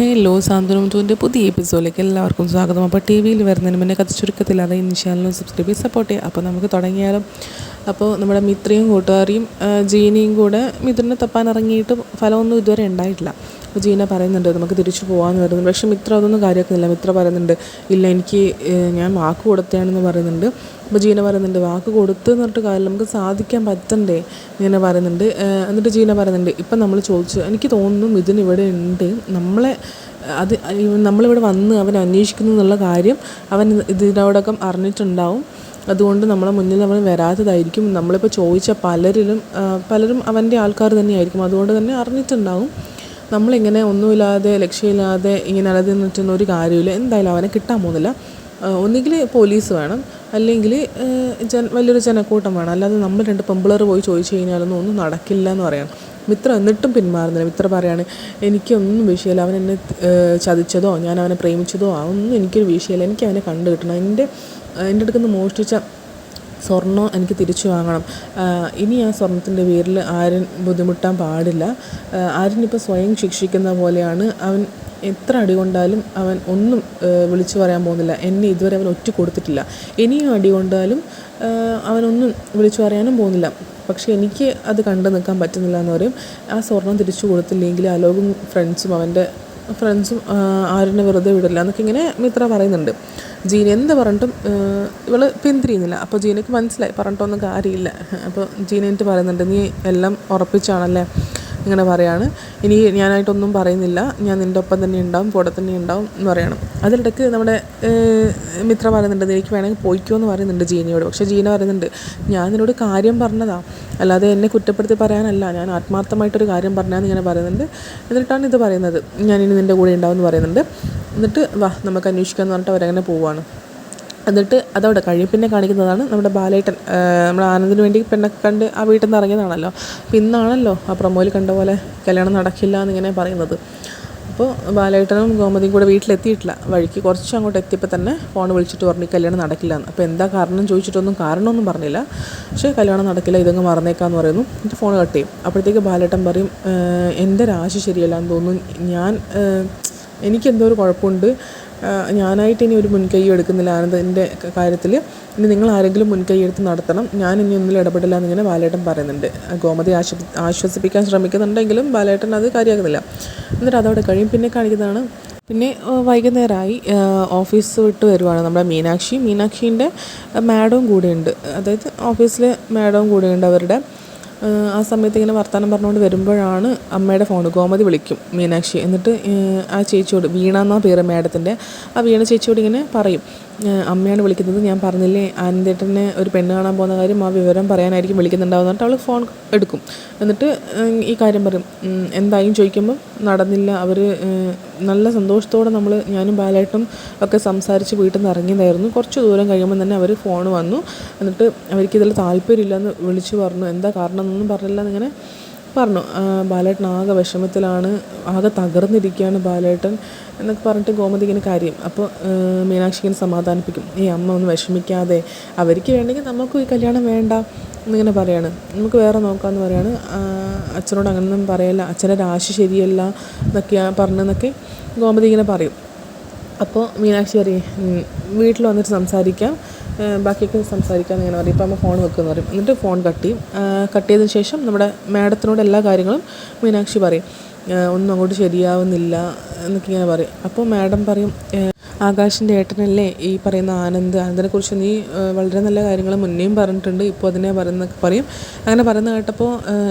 Hello സാന്ത്വനം ടൂവിൻ്റെ പുതിയ എപ്പിസോഡിലേക്ക് എല്ലാവർക്കും സ്വാഗതം. അപ്പോൾ ടി വിയിൽ വരുന്നതിന് മുന്നേ കഥ ചുരുക്കത്തിൽ അറിയുന്ന ചാനലിന് സബ്സ്ക്രൈബ് ചെയ്ത് സപ്പോർട്ട് ചെയ്യുക. അപ്പോൾ നമുക്ക് തുടങ്ങിയാലും. അപ്പോൾ നമ്മുടെ മിത്രയും കൂട്ടുകാരിയും ജീനയും കൂടെ മിത്രനെ തപ്പാൻ ഇറങ്ങിയിട്ട് ഫലമൊന്നും ഇതുവരെ ഉണ്ടായിട്ടില്ല. അപ്പോൾ ജീന പറയുന്നുണ്ട് നമുക്ക് തിരിച്ചു പോകാമെന്ന് പറയുന്നുണ്ട്. പക്ഷേ മിത്ര അതൊന്നും കാര്യമാക്കുന്നില്ല. മിത്ര പറയുന്നുണ്ട് ഇല്ല എനിക്ക് ഞാൻ വാക്ക് കൊടുത്തതാണെന്ന് പറയുന്നുണ്ട്. അപ്പോൾ ജീന പറയുന്നുണ്ട് വാക്ക് കൊടുത്ത് എന്ന് പറഞ്ഞിട്ട് കാര്യം നമുക്ക് സാധിക്കാൻ പറ്റണ്ടേ ഇങ്ങനെ പറയുന്നുണ്ട്. എന്നിട്ട് ജീന പറയുന്നുണ്ട് ഇപ്പം നമ്മൾ ചോദിച്ചു എനിക്ക് തോന്നുന്നു ഇതിനിവിടെ ഉണ്ട് അത് നമ്മളിവിടെ വന്ന് അവൻ അന്വേഷിക്കുന്നു എന്നുള്ള കാര്യം അവൻ ഇതിനോടകം അറിഞ്ഞിട്ടുണ്ടാവും. അതുകൊണ്ട് നമ്മളെ മുന്നിൽ അവൻ വരാത്തതായിരിക്കും. നമ്മളിപ്പോൾ ചോദിച്ച പലരും അവൻ്റെ ആൾക്കാർ തന്നെയായിരിക്കും. അതുകൊണ്ട് തന്നെ അറിഞ്ഞിട്ടുണ്ടാവും. നമ്മളിങ്ങനെ ഒന്നുമില്ലാതെ ലക്ഷ്യമില്ലാതെ ഇങ്ങനെ അലതി നിൽക്കുന്ന ഒരു കാര്യമില്ല. എന്തായാലും അവനെ കിട്ടാൻ പോകുന്നില്ല. ഒന്നുകിൽ പോലീസ് വേണം, അല്ലെങ്കിൽ വലിയൊരു ജനക്കൂട്ടം വേണം. അല്ലാതെ നമ്മൾ രണ്ട് പെമ്പിളർ പോയി ചോദിച്ചു കഴിഞ്ഞാലൊന്നും ഒന്നും നടക്കില്ല എന്ന് പറയണം. മിത്ര എന്നിട്ടും പിന്മാറുന്നില്ല. മിത്ര പറയാണ് എനിക്കൊന്നും വിഷയമില്ല. അവൻ എന്നെ ചതിച്ചതോ ഞാൻ അവനെ പ്രേമിച്ചതോ അതൊന്നും എനിക്കൊരു വിഷയമില്ല. എനിക്ക് അവനെ കണ്ടു കിട്ടണം. എൻ്റെ അടുക്കൽ നിന്ന് മോഷ്ടിച്ച സ്വർണ്ണം എനിക്ക് തിരിച്ചു വാങ്ങണം. ഇനി ആ സ്വർണത്തിൻ്റെ പേരിൽ ആരും ബുദ്ധിമുട്ടാൻ പാടില്ല. ആരിനിപ്പോൾ സ്വയം ശിക്ഷിക്കുന്ന പോലെയാണ് അവൻ. എത്ര അടി കൊണ്ടാലും അവൻ ഒന്നും വിളിച്ചു പറയാൻ പോകുന്നില്ല. എന്നെ ഇതുവരെ അവൻ ഒറ്റ കൊടുത്തിട്ടില്ല. ഇനിയും അടി കൊണ്ടാലും അവനൊന്നും വിളിച്ചു പറയാനും പോകുന്നില്ല. പക്ഷേ എനിക്ക് അത് കണ്ടു നിൽക്കാൻ പറ്റുന്നില്ല എന്ന് പറയും. ആ സ്വർണം തിരിച്ചു കൊടുത്തില്ലെങ്കിൽ അലോകും അവൻ്റെ ഫ്രണ്ട്സും ആരിനെ വെറുതെ വിടില്ല എന്നൊക്കെ ഇങ്ങനെ മിത്ര പറയുന്നുണ്ട്. ജീന എന്ത് പറഞ്ഞിട്ടും ഇവൾ പിന്തിരിയുന്നില്ല. അപ്പോൾ ജീനയ്ക്ക് മനസ്സിലായി പറഞ്ഞിട്ടൊന്നും കാര്യമില്ല. അപ്പോൾ ജീന എന്നിട്ട് പറയുന്നുണ്ട് നീ എല്ലാം ഉറപ്പിച്ചാണല്ലേ ഇങ്ങനെ പറയാണ്. ഇനി ഞാനായിട്ടൊന്നും പറയുന്നില്ല, ഞാൻ നിൻ്റെ ഒപ്പം തന്നെ ഉണ്ടാവും, കൂടെ തന്നെ ഉണ്ടാവും എന്ന് പറയണം. അതിനിടയ്ക്ക് നമ്മുടെ മിത്ര പറയുന്നുണ്ട് എനിക്ക് വേണമെങ്കിൽ പോയിക്കോ എന്ന് പറയുന്നുണ്ട് ജീനയോട്. പക്ഷേ ജീന പറയുന്നുണ്ട് ഞാൻ നിന്നോട് കാര്യം പറഞ്ഞതാണ്, അല്ലാതെ എന്നെ കുറ്റപ്പെടുത്തി പറയാനല്ല, ഞാൻ ആത്മാർത്ഥമായിട്ടൊരു കാര്യം പറഞ്ഞാന്ന് ഇങ്ങനെ പറയുന്നുണ്ട്. എന്നിട്ടാണ് ഇത് പറയുന്നത് ഞാനിനി നിൻ്റെ കൂടെ ഉണ്ടാവും എന്ന് പറയുന്നുണ്ട്. എന്നിട്ട് വാ നമുക്ക് അന്വേഷിക്കാമെന്ന് പറഞ്ഞിട്ട് അവരങ്ങനെ പോവുകയാണ്. എന്നിട്ട് അതവിടെ കഴിയും. പിന്നെ കാണിക്കുന്നതാണ് നമ്മുടെ ബാലേട്ടൻ നമ്മുടെ ആനന്ദിന് വേണ്ടി പെണ്ണൊക്കെ കണ്ട് ആ വീട്ടിൽ നിന്ന് ഇറങ്ങിയതാണല്ലോ. അപ്പോൾ ഇന്നാണല്ലോ ആ പ്രൊമോയിൽ കണ്ട പോലെ കല്യാണം നടക്കില്ല എന്നിങ്ങനെ പറയുന്നത്. അപ്പോൾ ബാലേട്ടനും ഗോമതിയും കൂടെ വീട്ടിലെത്തിയിട്ടില്ല. വഴിക്ക് കുറച്ച് അങ്ങോട്ട് എത്തിയപ്പോൾ തന്നെ ഫോൺ വിളിച്ചിട്ട് പറഞ്ഞു കല്യാണം നടക്കില്ല എന്ന്. അപ്പോൾ എന്താ കാരണം ചോദിച്ചിട്ടൊന്നും കാരണമൊന്നും പറഞ്ഞില്ല. പക്ഷേ കല്യാണം നടക്കില്ല, ഇതങ്ങ് മറന്നേക്കാന്ന് പറയുന്നു. എന്നിട്ട് ഫോൺ കട്ട് ചെയ്യും. അപ്പോഴത്തേക്ക് ബാലേട്ടൻ പറയും എൻ്റെ രാശി ശരിയല്ല എന്ന് തോന്നുന്നു, എനിക്കെന്തോ ഒരു കുഴപ്പമുണ്ട്, ഞാനായിട്ട് ഇനി ഒരു മുൻകൈ എടുക്കുന്നില്ല ആനന്ദിൻ്റെ കാര്യത്തിൽ, ഇനി നിങ്ങൾ ആരെങ്കിലും മുൻകൈ എടുത്ത് നടത്തണം, ഞാൻ ഇനി ഒന്നിലും ഇടപെടില്ല എന്നിങ്ങനെ ബാലേട്ടൻ പറയുന്നുണ്ട്. ഗോമതി ആശ്വസിപ്പിക്കാൻ ശ്രമിക്കുന്നുണ്ടെങ്കിലും ബാലേട്ടൻ അത് കാര്യമാക്കുന്നില്ല. എന്നിട്ട് അതവിടെ കഴിയും. പിന്നെ കാണിക്കുന്നതാണ് വൈകുന്നേരമായി ഓഫീസ് വിട്ട് വരുവാണ് നമ്മുടെ മീനാക്ഷീൻ്റെ മാഡവും കൂടെയുണ്ട്. അതായത് ഓഫീസിൽ മാഡവും കൂടെയുണ്ട് അവരുടെ. ആ സമയത്ത് ഇങ്ങനെ വർത്തമാനം പറഞ്ഞുകൊണ്ട് വരുമ്പോഴാണ് അമ്മയുടെ ഫോൺ. ഗോമതി വിളിക്കും മീനാക്ഷി. എന്നിട്ട് ആ ചേച്ചിയോട്, വീണ എന്നാണ് പേര് മാഡത്തിൻ്റെ, ആ വീണ ചേച്ചിയോട് ഇങ്ങനെ പറയും അമ്മയാണ് വിളിക്കുന്നത്, ഞാൻ പറഞ്ഞില്ലേ ആനന്ദേട്ടനെ ഒരു പെണ്ണ് കാണാൻ പോകുന്ന കാര്യം, ആ വിവരം പറയാനായിരിക്കും വിളിക്കുന്നുണ്ടാവും എന്നിട്ട് അവൾ ഫോൺ എടുക്കും. എന്നിട്ട് ഈ കാര്യം പറയും. എന്തായും ചോദിക്കുമ്പം നടന്നില്ല. അവർ നല്ല സന്തോഷത്തോടെ ഞാനും ബാലേട്ടനും ഒക്കെ സംസാരിച്ച് വീട്ടിൽ നിന്ന് ഇറങ്ങിയതായിരുന്നു. കുറച്ച് ദൂരം കഴിയുമ്പോൾ തന്നെ അവർ ഫോൺ വന്നു. എന്നിട്ട് അവർക്കിതിൽ താല്പര്യമില്ലെന്ന് വിളിച്ചു പറഞ്ഞു. എന്താ കാരണം എന്നൊന്നും പറഞ്ഞില്ല എന്നിങ്ങനെ പറഞ്ഞു. ബാലേട്ടൻ ആകെ വിഷമത്തിലാണ്, ആകെ തകർന്നിരിക്കുകയാണ് ബാലേട്ടൻ എന്നൊക്കെ പറഞ്ഞിട്ട് ഗോമതി ഇങ്ങനെ കാര്യം. അപ്പോൾ മീനാക്ഷി ഇങ്ങനെ സമാധാനിപ്പിക്കും, ഈ അമ്മ ഒന്ന് വിഷമിക്കാതെ, അവർക്ക് വേണമെങ്കിൽ നമുക്കും ഈ കല്യാണം വേണ്ട എന്നിങ്ങനെ പറയാണ്, നമുക്ക് വേറെ നോക്കാമെന്ന് പറയാണ്. അച്ഛനോട് അങ്ങനെയൊന്നും പറയല്ല, അച്ഛൻ്റെ രാശി ശരിയല്ല എന്നൊക്കെയാണ് പറഞ്ഞതെന്നൊക്കെ ഗോമതി ഇങ്ങനെ പറയും. അപ്പോൾ മീനാക്ഷി പറയും വീട്ടിൽ വന്നിട്ട് സംസാരിക്കാം, ബാക്കിയൊക്കെ സംസാരിക്കാമെന്ന് ഇങ്ങനെ പറയും. ഇപ്പോൾ അമ്മ ഫോൺ വെക്കുമെന്ന് പറയും. എന്നിട്ട് ഫോൺ കട്ട് ചെയ്തതിന് ശേഷം നമ്മുടെ മാഡത്തിനോട് എല്ലാ കാര്യങ്ങളും മീനാക്ഷി പറയും. ഒന്നും അങ്ങോട്ട് ശരിയാവുന്നില്ല എന്നൊക്കെ ഇങ്ങനെ പറയും. അപ്പോൾ മാഡം പറയും ആകാശിൻ്റെ ഏട്ടനല്ലേ ഈ പറയുന്ന ആനന്ദിനെക്കുറിച്ച് നീ വളരെ നല്ല കാര്യങ്ങൾ മുന്നേയും പറഞ്ഞിട്ടുണ്ട്, ഇപ്പോൾ അതിനെ പറയുന്നൊക്കെ പറയും. അങ്ങനെ പറയുന്ന കേട്ടപ്പോൾ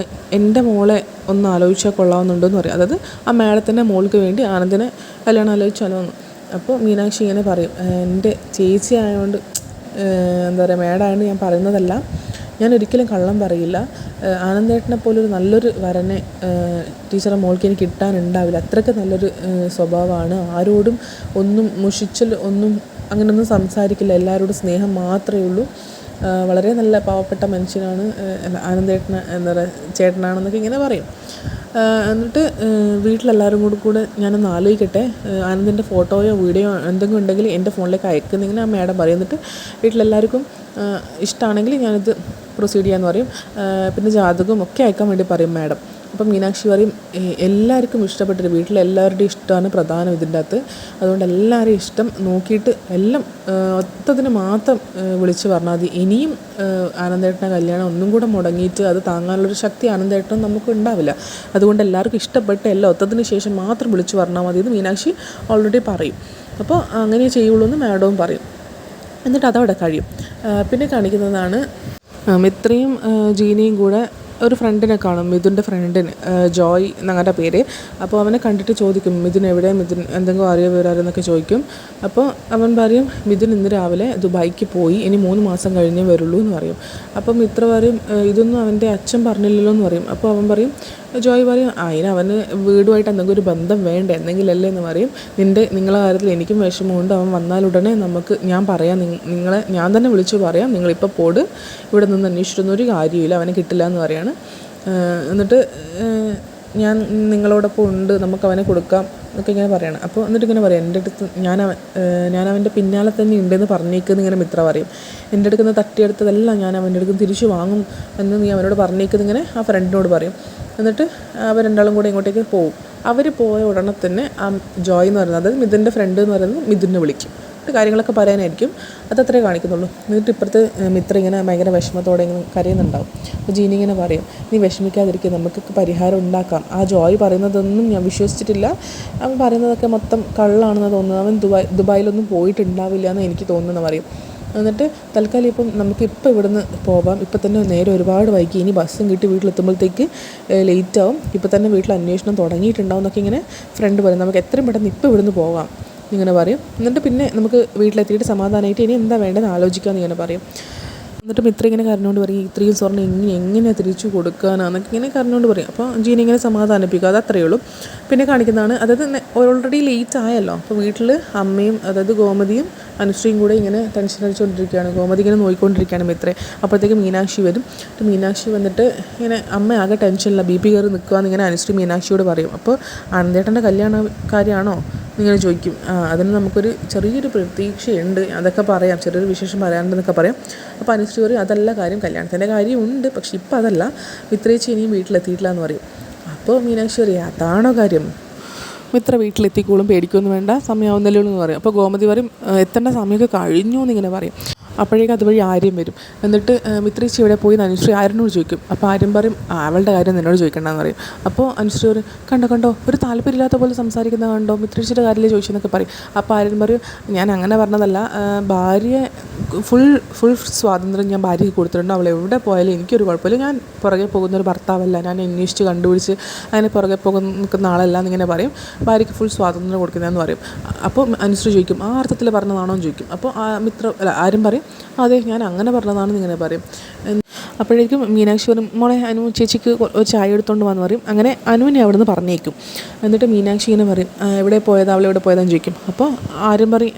എൻ്റെ മോളെ ഒന്ന് ആലോചിച്ചാൽ കൊള്ളാവുന്നുണ്ടോ എന്ന് പറയും. അതായത് ആ മാഡത്തിൻ്റെ മോൾക്ക് വേണ്ടി ആനന്ദിനെ കല്യാണം ആലോചിച്ചാലോ എന്ന്. അപ്പോൾ മീനാക്ഷി ഇങ്ങനെ പറയും എൻ്റെ ചേച്ചി ആയതുകൊണ്ട് എന്താ പറയുക, മാഡായതുകൊണ്ട് ഞാൻ പറയുന്നതല്ല, ഞാൻ ഒരിക്കലും കള്ളം പറയില്ല, ആനന്ദേട്ടനെ പോലൊരു നല്ലൊരു വരനെ ടീച്ചറെ മോൾക്ക് എനിക്ക് കിട്ടാനുണ്ടാവില്ല, അത്രയ്ക്ക് നല്ലൊരു സ്വഭാവമാണ്, ആരോടും ഒന്നും ഒന്നും അങ്ങനെയൊന്നും സംസാരിക്കില്ല, എല്ലാവരോടും സ്നേഹം മാത്രമേ ഉള്ളൂ, വളരെ നല്ല പാവപ്പെട്ട മനുഷ്യനാണ് ആനന്ദേട്ടന്, എന്താ പറയുക ചേട്ടനാണെന്നൊക്കെ ഇങ്ങനെ പറയും. എന്നിട്ട് വീട്ടിലെല്ലാവരും കൂടെ ഞാനൊന്ന് ആലോചിക്കട്ടെ, ആനന്ദിൻ്റെ ഫോട്ടോയോ വീഡിയോ എന്തെങ്കിലും ഉണ്ടെങ്കിൽ എൻ്റെ ഫോണിലേക്ക് അയക്കുന്നിങ്ങനെ ആ മാഡം പറയും. എന്നിട്ട് വീട്ടിലെല്ലാവർക്കും ഇഷ്ടമാണെങ്കിൽ ഞാനിത് പ്രൊസീഡ് ചെയ്യാമെന്ന് പറയും. പിന്നെ ജാതകവും ഒക്കെ അയക്കാൻ വേണ്ടി പറയും മാഡം. അപ്പോൾ അപ്പം മീനാക്ഷി പറയും എല്ലാവർക്കും ഇഷ്ടപ്പെട്ടൊരു വീട്ടിലെല്ലാവരുടെയും ഇഷ്ടമാണ് പ്രധാനം ഇതിൻ്റെ അകത്ത്, അതുകൊണ്ട് എല്ലാവരെയും ഇഷ്ടം നോക്കിയിട്ട് എല്ലാം ഒത്തതിന് മാത്രം വിളിച്ച് പറഞ്ഞാൽ മതി. ഇനിയും ആനന്ദേട്ടൻ്റെ കല്യാണം ഒന്നും കൂടെ മുടങ്ങിയിട്ട് അത് താങ്ങാനുള്ളൊരു ശക്തി ആനന്ദേട്ടനും നമുക്ക് ഉണ്ടാവില്ല. അതുകൊണ്ട് എല്ലാവർക്കും ഇഷ്ടപ്പെട്ട് എല്ലാം ഒത്തതിന് ശേഷം മാത്രം വിളിച്ച് പറഞ്ഞാൽ മതി എന്ന് മീനാക്ഷി ഓൾറെഡി പറയും. അപ്പോൾ അങ്ങനെ ചെയ്യുള്ളൂ എന്ന് മാഡവും പറയും. എന്നിട്ട് അതവിടെ കഴിയും. പിന്നെ കാണിക്കുന്നതാണ് മിത്രയും ജീനിയും കൂടെ ഒരു ഫ്രണ്ടിനെ കാണും, മിഥുൻ്റെ ഫ്രണ്ടിന്, ജോയ് എന്നങ്ങനെ പേര്. അപ്പോൾ അവനെ കണ്ടിട്ട് ചോദിക്കും മിഥുൻ എവിടെ, മിഥുൻ എന്തെങ്കിലും അറിയോ വരാറെന്നൊക്കെ ചോദിക്കും. അപ്പോൾ അവൻ പറയും മിഥുൻ ഇന്ന് രാവിലെ ദുബായിക്ക് പോയി, ഇനി 3 മാസം കഴിഞ്ഞേ വരുള്ളൂ എന്ന് പറയും. അപ്പം മിത്ര പറയും ഇതൊന്നും അവൻ്റെ അച്ഛൻ പറഞ്ഞില്ലല്ലോ എന്ന് പറയും. അപ്പോൾ അവൻ പറയും, ജോയ് പറയും അവന് വീടുമായിട്ട് എന്തെങ്കിലും ഒരു ബന്ധം വേണ്ട, എന്തെങ്കിലല്ലേ എന്ന് പറയും. നിങ്ങളെ കാര്യത്തിൽ എനിക്കും വിഷമമുണ്ട്, അവൻ വന്നാലുടനെ ഞാൻ പറയാം, ഞാൻ തന്നെ വിളിച്ചു പറയാം, നിങ്ങളിപ്പോൾ പോട്, ഇവിടെ നിന്ന് അന്വേഷിച്ചിട്ടൊന്നും ഒരു കാര്യമില്ല, അവനെ കിട്ടില്ല എന്ന് പറയാണ്. എന്നിട്ട് ഞാൻ നിങ്ങളോടൊപ്പം ഉണ്ട്, നമുക്ക് അവനെ കൊടുക്കാം എന്നൊക്കെ ഇങ്ങനെ പറയണം. അപ്പോൾ എന്നിട്ട് ഇങ്ങനെ പറയാം, എൻ്റെ അടുത്ത് ഞാൻ അവൻ്റെ പിന്നാലെ തന്നെ ഉണ്ടെന്ന് പറഞ്ഞേക്കെന്ന് ഇങ്ങനെ മിത്ര പറയും. എൻ്റെ അടുത്ത് നിന്ന് തട്ടിയെടുത്തതെല്ലാം ഞാൻ അവൻ്റെ അടുത്ത് തിരിച്ചു വാങ്ങും എന്ന് നീ അവനോട് പറഞ്ഞേക്കെന്ന് ഇങ്ങനെ ആ ഫ്രണ്ടിനോട് പറയും. എന്നിട്ട് അവർ രണ്ടാളും കൂടെ ഇങ്ങോട്ടേക്ക് പോകും. അവർ പോയ ഉടനെ തന്നെ ആ ജോയ് എന്ന് പറയുന്നത്, അതായത് മിഥുൻ്റെ ഫ്രണ്ട് എന്ന് പറയുന്നത് മിഥുനെ വിളിക്കും. കാര്യങ്ങളൊക്കെ പറയാനായിരിക്കും, അതത്രേ കാണിക്കുന്നുള്ളൂ. എന്നിട്ട് ഇപ്പുറത്ത് മിത്ര ഇങ്ങനെ ഭയങ്കര വിഷമത്തോടെ ഇങ്ങനെ കരയുന്നുണ്ടാവും. അപ്പോൾ ജീനി ഇങ്ങനെ പറയും, നീ വിഷമിക്കാതിരിക്കുക, നമുക്കൊക്കെ പരിഹാരം ഉണ്ടാക്കാം. ആ ജോയ് പറയുന്നതൊന്നും ഞാൻ വിശ്വസിച്ചിട്ടില്ല, അവൻ പറയുന്നതൊക്കെ മൊത്തം കള്ളാണെന്ന് തോന്നുന്നു, അവൻ ദുബായിലൊന്നും പോയിട്ടുണ്ടാവില്ല എന്ന് എനിക്ക് തോന്നുന്നു പറയും. എന്നിട്ട് തൽക്കാലം ഇപ്പം നമുക്കിപ്പോൾ ഇവിടുന്ന് പോവാം, ഇപ്പം തന്നെ നേരെ ഒരുപാട് വൈകി, ഇനി ബസ്സും കിട്ടി വീട്ടിലെത്തുമ്പോഴത്തേക്ക് ലേറ്റാവും, ഇപ്പം തന്നെ വീട്ടിൽ അന്വേഷണം തുടങ്ങിയിട്ടുണ്ടാവും എന്നൊക്കെ ഇങ്ങനെ ഫ്രണ്ട് പറയും. നമുക്ക് എത്രയും പെട്ടെന്ന് ഇപ്പോൾ ഇവിടുന്ന് പോകാം ഇങ്ങനെ പറയും. എന്നിട്ട് പിന്നെ നമുക്ക് വീട്ടിലെത്തിയിട്ട് സമാധാനമായിട്ട് ഇനി എന്താ വേണ്ടതെന്ന് ആലോചിക്കാമെന്ന് ഇങ്ങനെ പറയും. എന്നിട്ട് മിത്ര ഇങ്ങനെ കരഞ്ഞുകൊണ്ട് പറയും, ഇത്രയും സ്വർണ്ണം എങ്ങനെ തിരിച്ചു കൊടുക്കാനാന്നൊക്കെ ഇങ്ങനെ കരഞ്ഞുകൊണ്ട് പറയും. അപ്പോൾ ജീനി ഇങ്ങനെ സമാധാനിപ്പിക്കുക, അത് അത്രയേ ഉള്ളൂ. പിന്നെ കാണിക്കുന്നതാണ്, അതായത് ഓൾറെഡി ലേറ്റ് ആയല്ലോ, അപ്പോൾ വീട്ടിൽ അമ്മയും അതായത് ഗോമതിയും അനുശ്രീയും കൂടെ ഇങ്ങനെ ടെൻഷൻ അടിച്ചുകൊണ്ടിരിക്കുകയാണ്. ഗോമതി ഇങ്ങനെ നോക്കിക്കൊണ്ടിരിക്കുകയാണ് മിത്രയെ. അപ്പോഴത്തേക്ക് മീനാക്ഷി വരും. മീനാക്ഷി വന്നിട്ട് ഇങ്ങനെ അമ്മ ആകെ ടെൻഷനില്ല, BP കയറി നിൽക്കുകയെന്ന് ഇങ്ങനെ അനുശ്രീ മീനാക്ഷിയോട് പറയും. അപ്പോൾ ആനന്ദേട്ടൻ്റെ കല്യാണ കാര്യമാണോ എന്നിങ്ങനെ ചോദിക്കും. അതിന് നമുക്കൊരു ചെറിയൊരു പ്രതീക്ഷയുണ്ട്, അതൊക്കെ പറയാം, ചെറിയൊരു വിശേഷം പറയാനുണ്ടെന്നൊക്കെ പറയും. അപ്പോൾ അനുശ്രീ പറയും, അതല്ല കാര്യം, കല്യാണത്തിൻ്റെ കാര്യമുണ്ട്, പക്ഷെ ഇപ്പം അതല്ല, മിത്രേച്ചി ഇനിയും വീട്ടിലെത്തിയിട്ടില്ല എന്ന് പറയും. അപ്പോൾ മീനാക്ഷി പറയും, അതാണോ കാര്യം, മിത്ര വീട്ടിലെത്തിക്കോളും, പേടിക്കൊന്നും വേണ്ട, സമയമാവുന്നല്ലോ എന്ന് പറയും. അപ്പോൾ ഗോമതി പറയും, എത്തേണ്ട സമയമൊക്കെ കഴിഞ്ഞു എന്നിങ്ങനെ പറയും. അപ്പോഴേക്കും അതുവഴി ആര്യം വരും. എന്നിട്ട് മിത്രേച്ചി ഇവിടെ പോയി അനുശ്രീ ആര്യനോട് ചോദിക്കും. അപ്പോൾ ആര്യം പറയും, അവളുടെ കാര്യം നിന്നോട് ചോദിക്കണ്ടെന്ന് പറയും. അപ്പോൾ അനുശ്രീ പറയും, കണ്ടോ ഒരു താല്പര്യമില്ലാത്ത പോലെ സംസാരിക്കുന്ന കണ്ടോ, മിത്രേച്ചിയുടെ കാര്യത്തിൽ ചോദിച്ചെന്നൊക്കെ പറയും. അപ്പോൾ ആര്യൻ പറയും, ഞാൻ അങ്ങനെ പറഞ്ഞതല്ല, ഭാര്യ ഫുൾ സ്വാതന്ത്ര്യം ഞാൻ ഭാര്യയ്ക്ക് കൊടുത്തിട്ടുണ്ട്, അവൾ എവിടെ പോയാലും എനിക്കൊരു കുഴപ്പമില്ല, ഞാൻ പുറകെ പോകുന്നൊരു ഭർത്താവല്ല, ഞാൻ അന്വേഷിച്ച് കണ്ടുപിടിച്ച് അങ്ങനെ പുറകെ നിൽക്കുന്ന ആളല്ല എന്നിങ്ങനെ പറയും. ഭാര്യയ്ക്ക് ഫുൾ സ്വാതന്ത്ര്യം കൊടുക്കുന്നതെന്ന് പറയും. അപ്പോൾ അനുശ്രീ ചോദിക്കും, ആ അർത്ഥത്തിൽ പറഞ്ഞതാണോ എന്ന് ചോദിക്കും. അപ്പോൾ ആരും പറയും, അതെ ഞാൻ അങ്ങനെ പറഞ്ഞതാണെന്ന് ഇങ്ങനെ പറയും. അപ്പോഴേക്കും മീനാക്ഷി പറയും, മോളെ അനു ചേച്ചിക്ക് ഒരു ചായ എടുത്തുകൊണ്ട് വന്ന് പറയും. അങ്ങനെ അനുവിനെ അവിടെ നിന്ന് പറഞ്ഞേക്കും. എന്നിട്ട് മീനാക്ഷി ഇങ്ങനെ പറയും, എവിടെ പോയതാ, അവളെവിടെ പോയതാന്ന് ചോദിക്കും. അപ്പോൾ ആരും പറയും,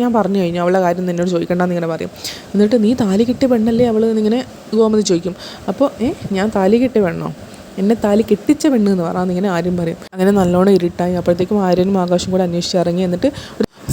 ഞാൻ പറഞ്ഞു കഴിഞ്ഞു, അവളുടെ കാര്യം നിന്നോട് ചോദിക്കണ്ടെന്ന് ഇങ്ങനെ പറയും. എന്നിട്ട് നീ താലി കെട്ടിയ പെണ്ണല്ലേ അവൾ എന്നിങ്ങനെ ഗോമതി ചോദിക്കും. അപ്പോൾ ഞാൻ താലി കെട്ടിയ പെണ്ണോ, എന്നെ താലി കെട്ടിച്ച പെണ്ണ് എന്ന് പറയാമെന്നിങ്ങനെ ആരും പറയും. അങ്ങനെ നല്ലോണം ഇരുട്ടായി. അപ്പോഴത്തേക്കും ആര്യനും ആകാശം കൂടെ അന്വേഷിച്ചിറങ്ങി. എന്നിട്ട്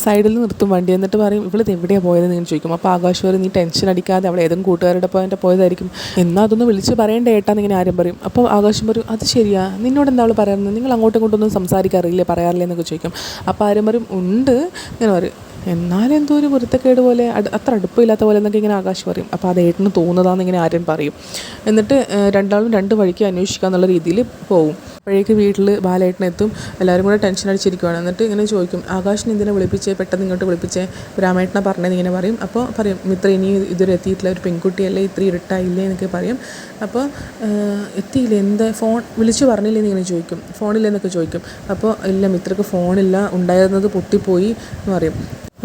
സൈഡിൽ നിർത്തും വണ്ടി. എന്നിട്ട് പറയും, ഇവളിത് എവിടെയാണ് പോയതെന്ന് ഞാൻ ചോദിക്കും. അപ്പോൾ ആകാശ് പറയും, നീ ടെൻഷൻ അടിക്കാതെ, അവളെ ഏതെങ്കിലും കൂട്ടുകാരുടെ പോയതായിരിക്കും, എന്നാൽ അതൊന്ന് വിളിച്ച് പറയേണ്ട ഏട്ടാന്നിങ്ങനെ ആരും പറയും. അപ്പോൾ ആകാശം പറയും, അത് ശരിയാ, നിന്നോട് എന്താ അവൾ പറയുന്നത്, നിങ്ങൾ അങ്ങോട്ടും ഇങ്ങോട്ടൊന്നും സംസാരിക്കാറില്ലേ, പറയാറില്ലേ എന്നൊക്കെ ചോദിക്കും. അപ്പോൾ ആരും പറയും, ഉണ്ട് ഇങ്ങനെ പറയും. എന്നാലും എന്തോ ഒരു വൃത്തക്കേട് പോലെ, അത്ര അടുപ്പമില്ലാത്ത പോലെ എന്നൊക്കെ ഇങ്ങനെ ആകാശ് പറയും. അപ്പോൾ അത് ഏട്ടന് തോന്നുന്നതാണെന്ന് ഇങ്ങനെ ആരും പറയും. എന്നിട്ട് രണ്ടാളും 2 വഴിക്ക് അന്വേഷിക്കുക എന്നുള്ള രീതിയിൽ പോകും. അപ്പോഴേക്ക് വീട്ടിൽ ബാലേട്ടനെത്തും. എല്ലാവരും കൂടെ ടെൻഷൻ അടിച്ചിരിക്കുകയാണ്. എന്നിട്ട് ഇങ്ങനെ ചോദിക്കും, ആകാശിനെ എന്തിനാ വിളിപ്പിച്ചേ, പെട്ടെന്ന് ഇങ്ങോട്ട് വിളിപ്പിച്ചേ, രാമേട്ടനെ പറഞ്ഞതെന്ന് ഇങ്ങനെ പറയും. അപ്പോൾ പറയും, മിത്ര ഇനി ഇതുവരെ എത്തിയിട്ടില്ല, ഒരു പെൺകുട്ടിയല്ലേ, ഇത്ര ഇരുട്ടായില്ലേ എന്നൊക്കെ പറയും. അപ്പോൾ എത്തിയില്ലേ, എന്താ ഫോൺ വിളിച്ചു പറഞ്ഞില്ലേ എന്നിങ്ങനെ ചോദിക്കും. ഫോണില്ലെന്നൊക്കെ ചോദിക്കും. അപ്പോൾ ഇല്ല, മിത്രക്ക് ഫോണില്ല, ഉണ്ടായിരുന്നത് പൊട്ടിപ്പോയി എന്ന് പറയും.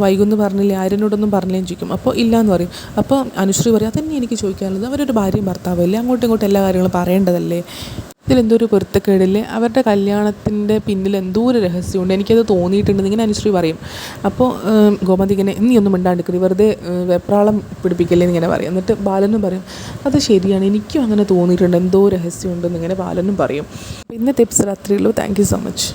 വൈകുന്നു പറഞ്ഞില്ലേ, ആര്യനോടൊന്നും പറഞ്ഞില്ലേന്ന് ചോദിക്കും. അപ്പോൾ ഇല്ല എന്ന് പറയും. അപ്പോൾ അനുശ്രീ പറയും, അതന്നെ എനിക്ക് ചോദിക്കാനുള്ളത്, അവരൊരു ഭാര്യയും ഭർത്താവല്ലേ, അങ്ങോട്ടും ഇങ്ങോട്ടും എല്ലാ കാര്യങ്ങളും പറയേണ്ടതല്ലേ, ഇതിലെന്തോ ഒരു പൊരുത്തക്കേടില്ലേ, അവരുടെ കല്യാണത്തിൻ്റെ പിന്നിൽ എന്തോ ഒരു രഹസ്യമുണ്ട്, എനിക്കത് തോന്നിയിട്ടുണ്ടെന്ന് ഇങ്ങനെ അനുശ്രീ പറയും. അപ്പോൾ ഗോമതി ഇങ്ങനെ, നീ ഒന്നും മിണ്ടാണ്ടിക്കരുത്, വെറുതെ വെപ്രാളം പിടിപ്പിക്കല്ലേ എന്നിങ്ങനെ പറയും. എന്നിട്ട് ബാലനും പറയും, അത് ശരിയാണ്, എനിക്കും അങ്ങനെ തോന്നിയിട്ടുണ്ട്, എന്തോ രഹസ്യമുണ്ടെന്ന് ഇങ്ങനെ ബാലനും പറയും. ഇന്നത്തെ എപ്പിസോഡ് അത്രയേ ഉള്ളൂ. Thank you so much.